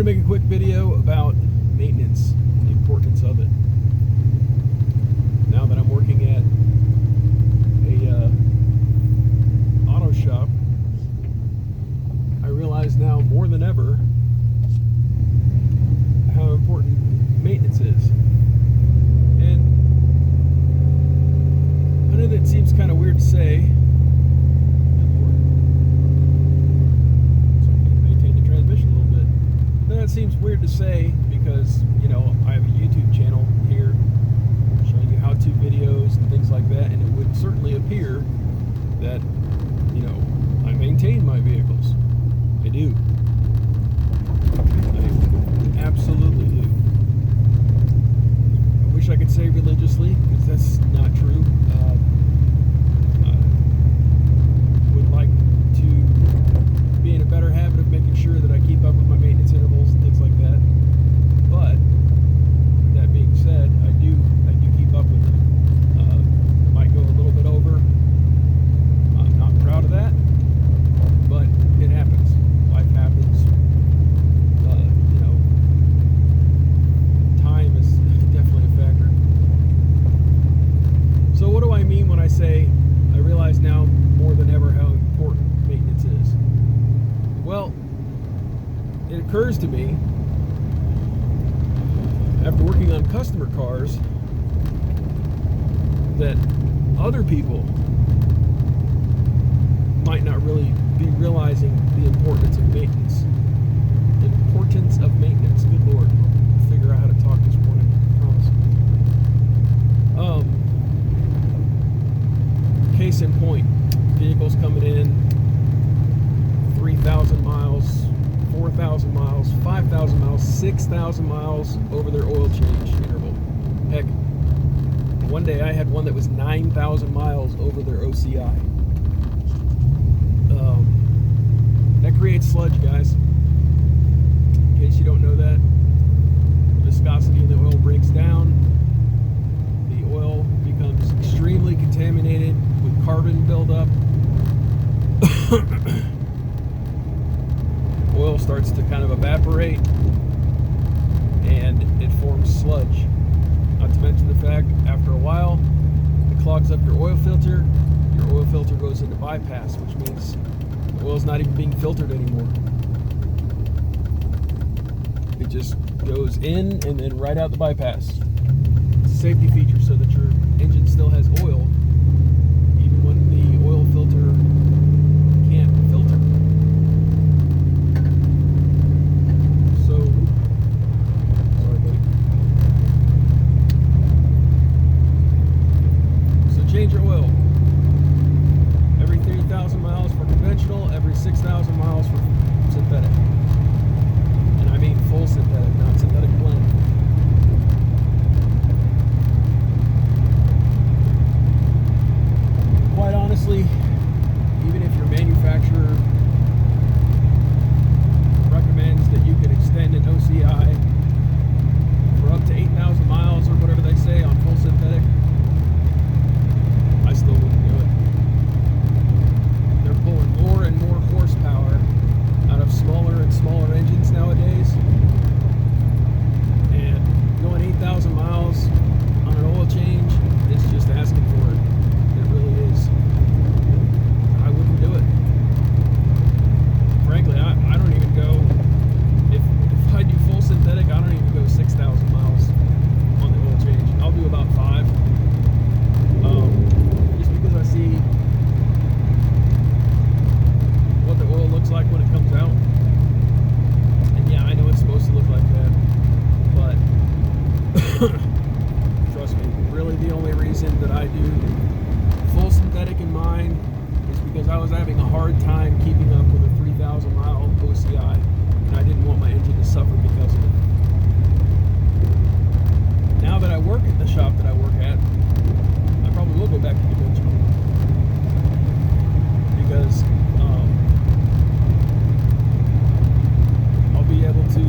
wanted to make a quick video about maintenance and the importance of it. Now that I'm working at a auto shop, I realize now more than ever how important maintenance is. And I know that seems kind of weird to say. That seems weird to say because, you know, I have a YouTube channel here showing you how-to videos and things like that, and it would certainly appear that, you know, I maintain my vehicles. I do. I absolutely do. I wish I could say religiously, because that's not true. I would like to be in a better habit of making sure that I keep up with my maintenance intervals and things like that. But that being said, I do keep up with them. Might go a little bit over. I'm not proud of that, but it happens. Life happens. You know, time is definitely a factor. So what do I mean when I say I realize now more than ever how important maintenance is? Well, it occurs to me after working on customer cars that other people might not really be realizing the importance of maintenance. The importance of maintenance. Good Lord. I'll figure out how to talk this morning. I promise. Case in point. Vehicles coming in 3,000 miles, 4,000 miles, 5,000 miles, 6,000 miles over their oil change interval. Heck, one day I had one that was 9,000 miles over their OCI. That creates sludge, guys. In case you don't know that, viscosity in the oil breaks down. The oil becomes extremely contaminated with carbon buildup. Oil starts to kind of evaporate and it forms sludge. Not to mention the fact, after a while, it clogs up your oil filter. Your oil filter goes into bypass, which means the oil's not even being filtered anymore. It just goes in and then right out the bypass. It's a safety feature so that your engine still has oil even when the oil filter can't filter. Change your oil every 3,000 miles for conventional, every 6,000 miles for synthetic. And I mean full synthetic, not synthetic blend. Quite honestly, even if your manufacturer recommends that you can extend an OCI for up to 8,000 miles or whatever they say on full synthetic, I still wouldn't do it. They're pulling more and more horsepower out of smaller and smaller engines nowadays. And going 8,000 miles on an oil change, it's just asking for it. It really is. I wouldn't do it. Frankly, I don't even go, if I do full synthetic, I don't even go 6,000 miles on the oil change. I'll do about 5. Because I see what the oil looks like when it comes out. And yeah, I know it's supposed to look like that, but trust me, really the only reason that I do full synthetic in mine is because I was having a hard time keeping up with a 3,000 mile OCI, and I didn't want my engine to suffer because of it. Now that I work at the shop that I work at, I probably will go back to conventional because I'll be able to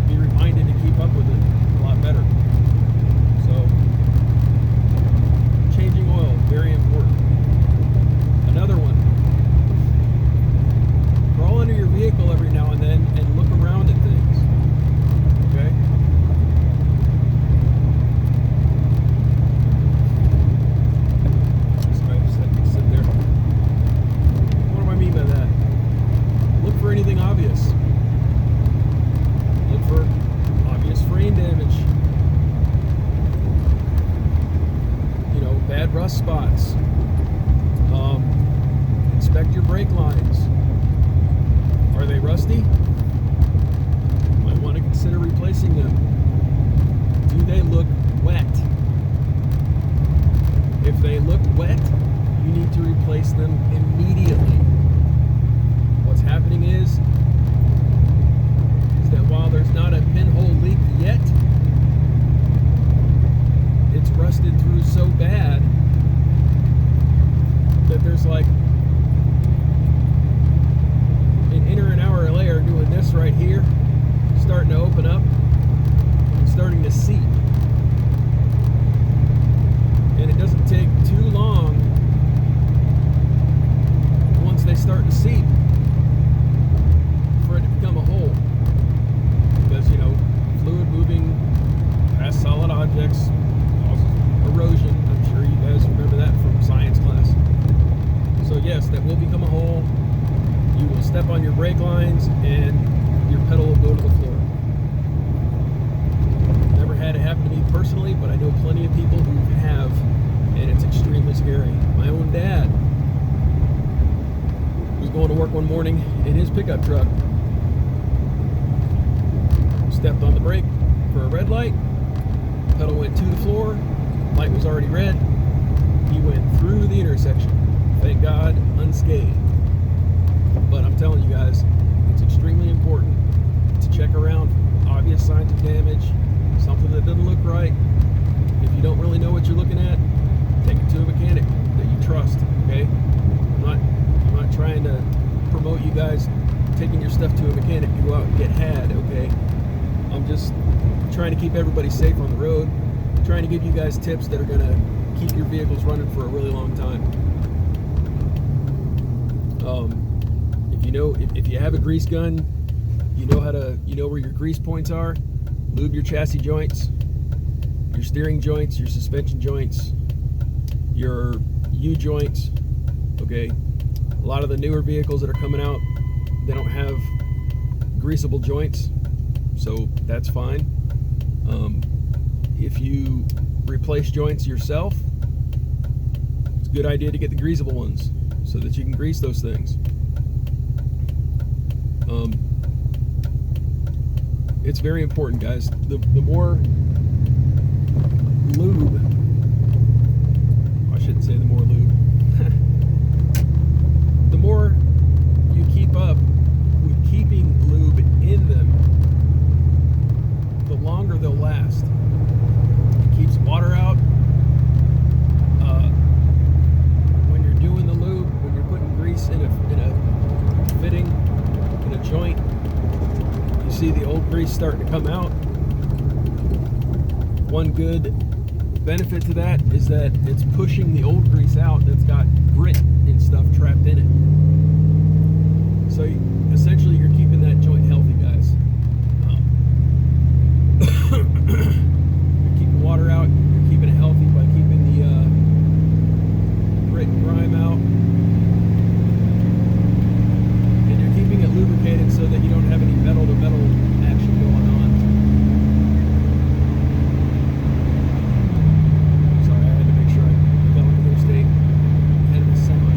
be reminded to keep up with it a lot better. So, changing oil, very important. Another one, obvious. Look for obvious frame damage. You know, bad rust spots. Inspect your brake lines. Are they rusty? Might want to consider replacing them. Do they look wet? If they look wet, you need to replace them immediately. What's happening is that while there's not a pinhole leak yet, it's rusted through so bad that there's like an inner and outer layer doing this right here, starting to open up and starting to seep. And it doesn't take too long once they start to seep for it to become a hole. Because, you know, fluid moving past solid objects causes erosion. I'm sure you guys remember that from science class. So yes, that will become a hole. You will step on your brake lines and your pedal will go to the floor. Never had it happen to me personally, but I know plenty of people who have, and it's extremely scary. My own dad was going to work one morning in his pickup truck. Stepped on the brake for a red light. Pedal went to the floor. Light was already red. He went through the intersection. Thank God, unscathed. But I'm telling you guys, it's extremely important to check around for obvious signs of damage, something that doesn't look right. If you don't really know what you're looking at, take it to a mechanic that you trust, okay? I'm not trying to promote you guys taking your stuff to a mechanic to go out and get had, okay? I'm just trying to keep everybody safe on the road, trying to give you guys tips that are going to keep your vehicles running for a really long time. If you have a grease gun, you know where your grease points are. Lube your chassis joints, your steering joints, your suspension joints, your U-joints, okay? A lot of the newer vehicles that are coming out, they don't have greasable joints, so that's fine. If you replace joints yourself, it's a good idea to get the greasable ones so that you can grease those things. It's very important, guys. The more lube, I shouldn't say the more lube, the more you keep up with keeping lube in them, the longer they'll last. It keeps water out. When you're doing the lube, when you're putting grease in a fitting, in a joint, you see the old grease starting to come out. One good benefit to that is that it's pushing the old grease out that's got grit and stuff trapped in it. So essentially you're keeping that joint healthy, guys. You're keeping water out, you're keeping it healthy by keeping the grit and grime out. And you're keeping it lubricated so that you don't have any metal-to-metal action going on. Sorry, I had to make sure I got on the interstate ahead of the semi.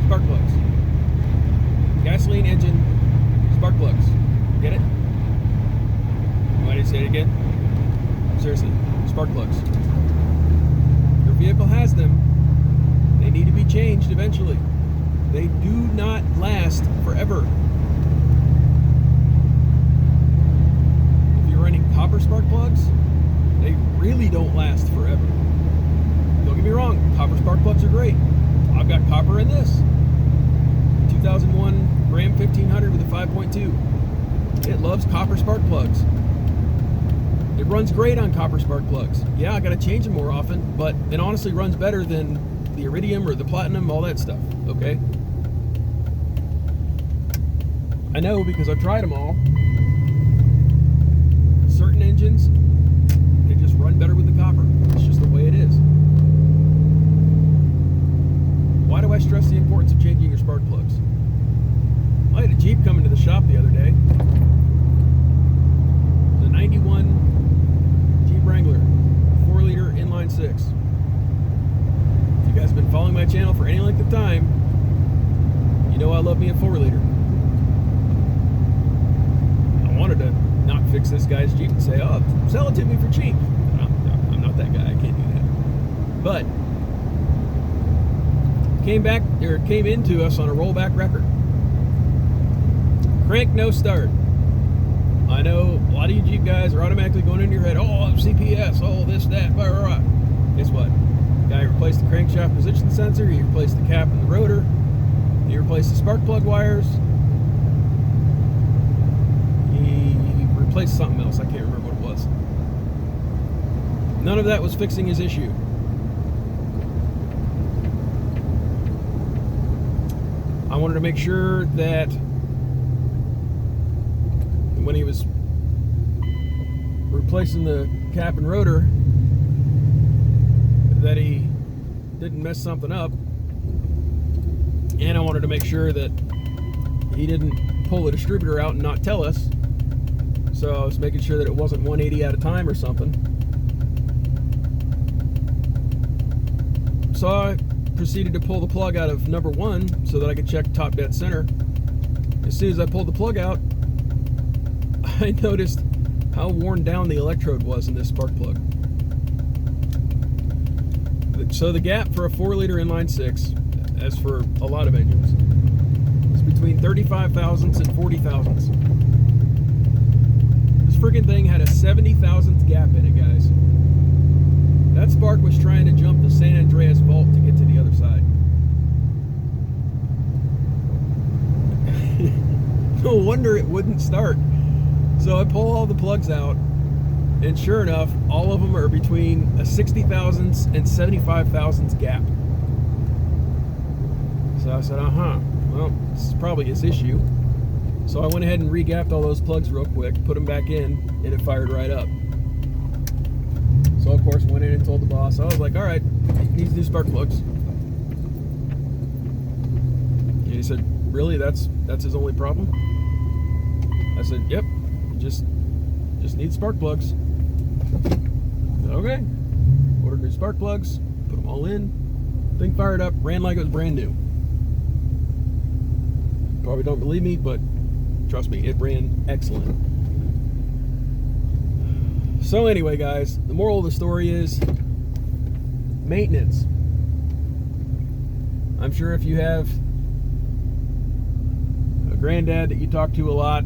spark plugs. Gasoline engine, spark plugs. Get it? Why did I say it again? Seriously, spark plugs. Your vehicle has them. They need to be changed eventually. They do not last forever. If you're running copper spark plugs, they really don't last forever. Don't get me wrong, copper spark plugs are great. I've got copper in this. 2001 Ram 1500 with a 5.2. It loves copper spark plugs. It runs great on copper spark plugs. Yeah, I gotta change them more often, but it honestly runs better than the iridium or the platinum, all that stuff, okay? I know because I've tried them all. Certain engines, they just run better with the copper. It's just the way it is. Why do I stress the importance of changing your spark plugs? I had a Jeep come into the shop the other day. The 91 Jeep Wrangler, 4-liter inline 6. If you guys have been following my channel for any length of time, you know I love me a 4-liter. I wanted to not fix this guy's Jeep and say, oh, sell it to me for cheap. I'm not that guy, I can't do that. But came into us on a rollback record. Crank, no start. I know a lot of you Jeep guys are automatically going into your head, oh, CPS, oh, this, that, blah, blah, blah. Guess what? Guy replaced the crankshaft position sensor, he replaced the cap and the rotor, he replaced the spark plug wires, he replaced something else, I can't remember what it was. None of that was fixing his issue. I wanted to make sure that when he was replacing the cap and rotor, that he didn't mess something up, and I wanted to make sure that he didn't pull the distributor out and not tell us. So I was making sure that it wasn't 180 at a time or something. So I proceeded to pull the plug out of number 1 so that I could check top dead center. As soon as I pulled the plug out, I noticed how worn down the electrode was in this spark plug. So the gap for a 4-liter inline 6, as for a lot of engines, is between 35 thousandths and 40 thousandths. This freaking thing had a 70 thousandth gap in it, guys. That spark was trying to jump the San Andreas Fault to get to the other side. No wonder it wouldn't start. So I pull all the plugs out, and sure enough, all of them are between a 60 thousandths and 75 thousandths gap. So I said, well, this is probably his issue. So I went ahead and re-gapped all those plugs real quick, put them back in, and it fired right up. So of course, went in and told the boss. I was like, all right, he needs new spark plugs. And he said, really, that's his only problem? I said, yep, just need spark plugs. Okay, ordered new spark plugs, put them all in, thing fired up, ran like it was brand new. Probably don't believe me, but trust me, it ran excellent. So anyway, guys, the moral of the story is maintenance. I'm sure if you have a granddad that you talk to a lot,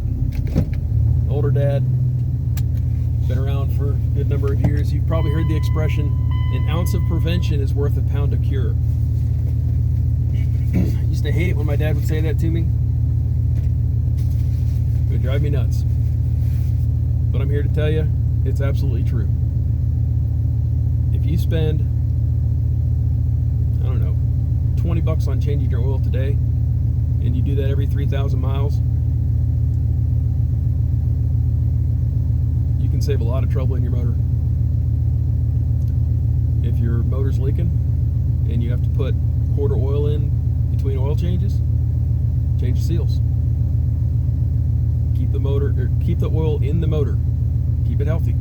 older dad, been around for a good number of years, you've probably heard the expression, an ounce of prevention is worth a pound of cure. I used to hate it when my dad would say that to me. It would drive me nuts. But I'm here to tell you, it's absolutely true. If you spend, I don't know, 20 bucks on changing your oil today, and you do that every 3,000 miles, you can save a lot of trouble in your motor. If your motor's leaking and you have to put quarter oil in between oil changes, change the seals. Keep the oil in the motor. Keep it healthy.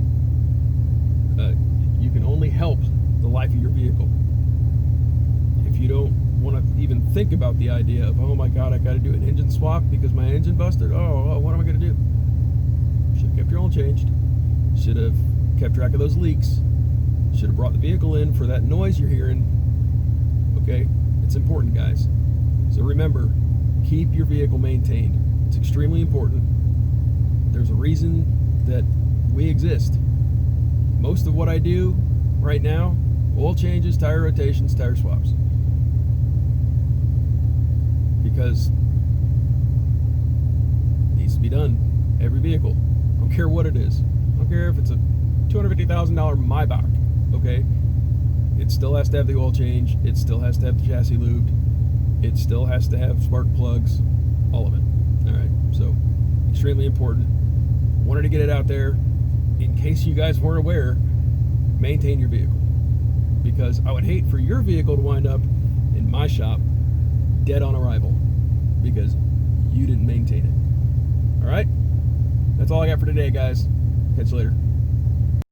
You can only help the life of your vehicle. If you don't want to even think about the idea of, oh my God, I got to do an engine swap because my engine busted. Oh, what am I going to do? Should have kept your oil changed. Should have kept track of those leaks. Should have brought the vehicle in for that noise you're hearing. Okay? It's important, guys. So remember, keep your vehicle maintained. It's extremely important. There's a reason that we exist. Most of what I do right now, oil changes, tire rotations, tire swaps. Because it needs to be done. Every vehicle. I don't care what it is. I don't care if it's a $250,000 Maybach. Okay? It still has to have the oil change. It still has to have the chassis lubed. It still has to have spark plugs. All of it. Alright? So, extremely important. Wanted to get it out there. In case you guys weren't aware, maintain your vehicle. Because I would hate for your vehicle to wind up in my shop dead on arrival because you didn't maintain it. Alright? That's all I got for today, guys. Catch you later.